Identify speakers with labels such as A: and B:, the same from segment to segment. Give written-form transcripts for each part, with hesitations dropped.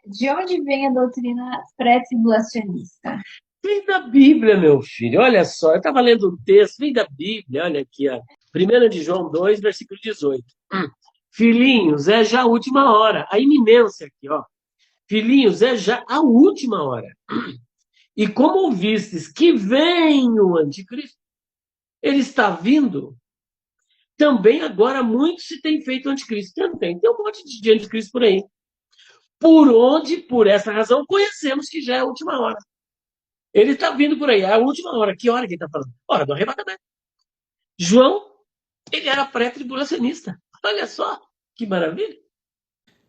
A: De onde vem a doutrina pré-tribulacionista?
B: Vem da Bíblia, meu filho. Olha só, eu estava lendo um texto, vem da Bíblia, olha aqui, ó. 1 de João 2, versículo 18. Filhinhos, é já a última hora. A iminência aqui, ó. Filhinhos, é já a última hora. E como ouvistes que vem o anticristo, ele está vindo, também agora muito se tem feito anticristo. Tem um monte de anticristo por aí. Por onde, por essa razão, conhecemos que já é a última hora. Ele está vindo por aí, é a última hora. Que hora que ele está falando? Hora do arrebatamento. João, ele era pré-tribulacionista. Olha só, que maravilha.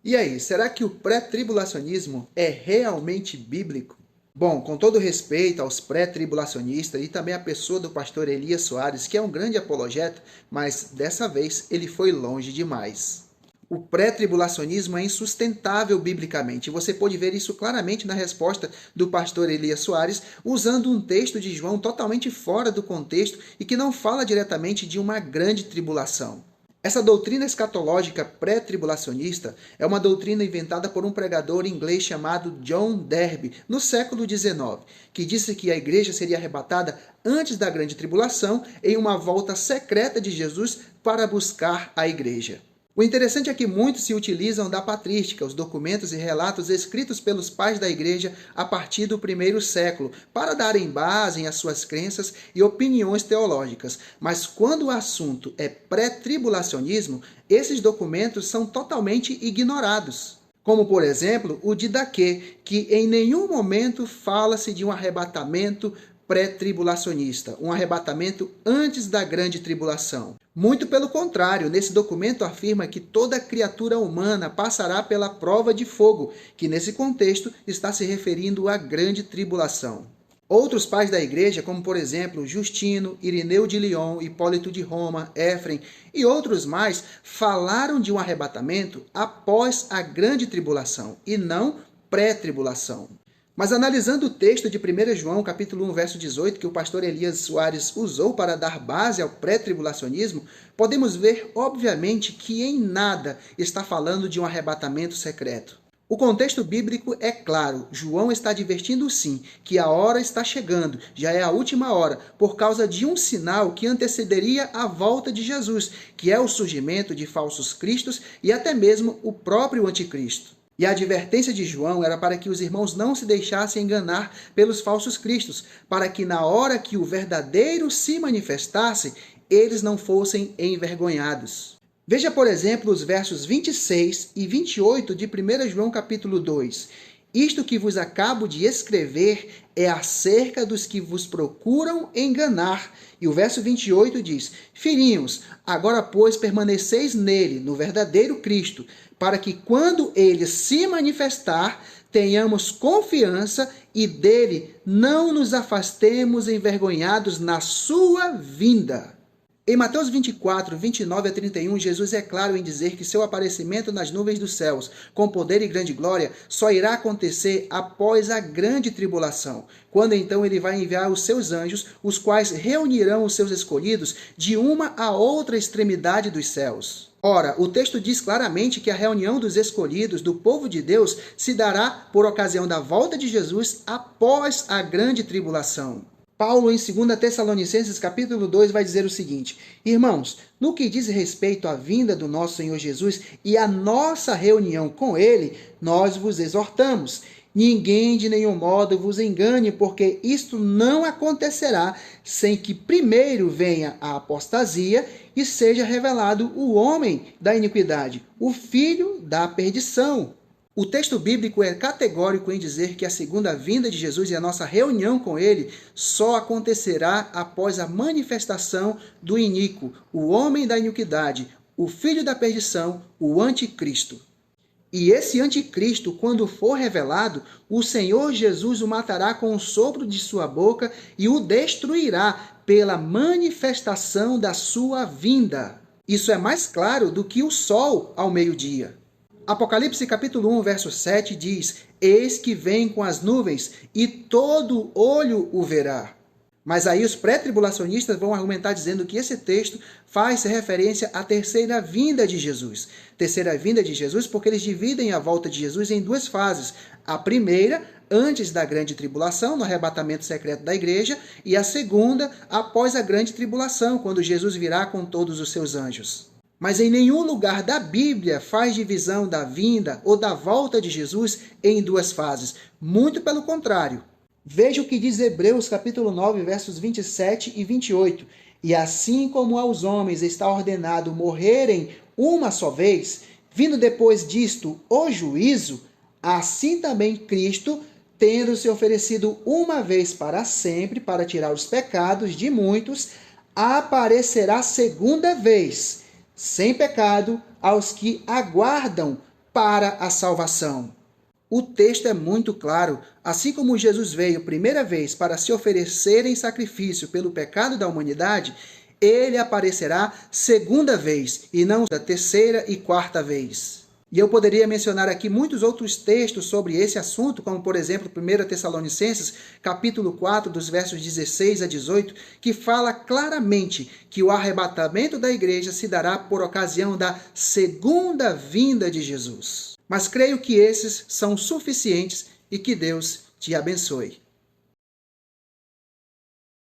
C: E aí, será que o pré-tribulacionismo é realmente bíblico? Bom, com todo respeito aos pré-tribulacionistas e também à pessoa do pastor Elias Soares, que é um grande apologeta, mas dessa vez ele foi longe demais. O pré-tribulacionismo é insustentável biblicamente. Você pode ver isso claramente na resposta do pastor Elias Soares, usando um texto de João totalmente fora do contexto e que não fala diretamente de uma grande tribulação. Essa doutrina escatológica pré-tribulacionista é uma doutrina inventada por um pregador inglês chamado John Derby, no século XIX, que disse que a igreja seria arrebatada antes da grande tribulação em uma volta secreta de Jesus para buscar a igreja. O interessante é que muitos se utilizam da patrística, os documentos e relatos escritos pelos pais da igreja a partir do primeiro século, para darem base às suas crenças e opiniões teológicas. Mas quando o assunto é pré-tribulacionismo, esses documentos são totalmente ignorados. Como, por exemplo, o de Daquê, que em nenhum momento fala-se de um arrebatamento pré-tribulacionista, um arrebatamento antes da grande tribulação. Muito pelo contrário, nesse documento afirma que toda criatura humana passará pela prova de fogo, que nesse contexto está se referindo à grande tribulação. Outros pais da igreja, como por exemplo Justino, Irineu de Lyon, Hipólito de Roma, Éfrem e outros mais, falaram de um arrebatamento após a grande tribulação e não pré-tribulação. Mas analisando o texto de 1 João, capítulo 1, verso 18, que o pastor Elias Soares usou para dar base ao pré-tribulacionismo, podemos ver, obviamente, que em nada está falando de um arrebatamento secreto. O contexto bíblico é claro. João está advertindo sim que a hora está chegando, já é a última hora, por causa de um sinal que antecederia a volta de Jesus, que é o surgimento de falsos cristos e até mesmo o próprio anticristo. E a advertência de João era para que os irmãos não se deixassem enganar pelos falsos cristos, para que na hora que o verdadeiro se manifestasse, eles não fossem envergonhados. Veja, por exemplo, os versos 26 e 28 de 1 João capítulo 2. Isto que vos acabo de escrever é acerca dos que vos procuram enganar. E o verso 28 diz: Filhinhos, agora pois permaneceis nele, no verdadeiro Cristo, para que quando ele se manifestar, tenhamos confiança e dele não nos afastemos envergonhados na sua vinda. Em Mateus 24, 29 a 31, Jesus é claro em dizer que seu aparecimento nas nuvens dos céus, com poder e grande glória, só irá acontecer após a grande tribulação, quando então ele vai enviar os seus anjos, os quais reunirão os seus escolhidos de uma a outra extremidade dos céus. Ora, o texto diz claramente que a reunião dos escolhidos do povo de Deus se dará por ocasião da volta de Jesus após a grande tribulação. Paulo, em 2 Tessalonicenses, capítulo 2, vai dizer o seguinte: Irmãos, no que diz respeito à vinda do nosso Senhor Jesus e à nossa reunião com Ele, nós vos exortamos. Ninguém de nenhum modo vos engane, porque isto não acontecerá sem que primeiro venha a apostasia e seja revelado o homem da iniquidade, o filho da perdição. O texto bíblico é categórico em dizer que a segunda vinda de Jesus e a nossa reunião com ele só acontecerá após a manifestação do iníquo, o homem da iniquidade, o filho da perdição, o anticristo. E esse anticristo, quando for revelado, o Senhor Jesus o matará com o sopro de sua boca e o destruirá pela manifestação da sua vinda. Isso é mais claro do que o sol ao meio-dia. Apocalipse capítulo 1, verso 7 diz: Eis que vem com as nuvens, e todo olho o verá. Mas aí os pré-tribulacionistas vão argumentar dizendo que esse texto faz referência à terceira vinda de Jesus. Terceira vinda de Jesus porque eles dividem a volta de Jesus em duas fases. A primeira, antes da grande tribulação, no arrebatamento secreto da igreja, e a segunda, após a grande tribulação, quando Jesus virá com todos os seus anjos. Mas em nenhum lugar da Bíblia faz divisão da vinda ou da volta de Jesus em duas fases. Muito pelo contrário. Veja o que diz Hebreus capítulo 9, versos 27 e 28. E assim como aos homens está ordenado morrerem uma só vez, vindo depois disto o juízo, assim também Cristo, tendo se oferecido uma vez para sempre para tirar os pecados de muitos, aparecerá segunda vez, sem pecado, aos que aguardam para a salvação. O texto é muito claro. Assim como Jesus veio primeira vez para se oferecer em sacrifício pelo pecado da humanidade, ele aparecerá segunda vez e não da terceira e quarta vez. E eu poderia mencionar aqui muitos outros textos sobre esse assunto, como por exemplo 1 Tessalonicenses, capítulo 4, dos versos 16 a 18, que fala claramente que o arrebatamento da igreja se dará por ocasião da segunda vinda de Jesus. Mas creio que esses são suficientes e que Deus te abençoe.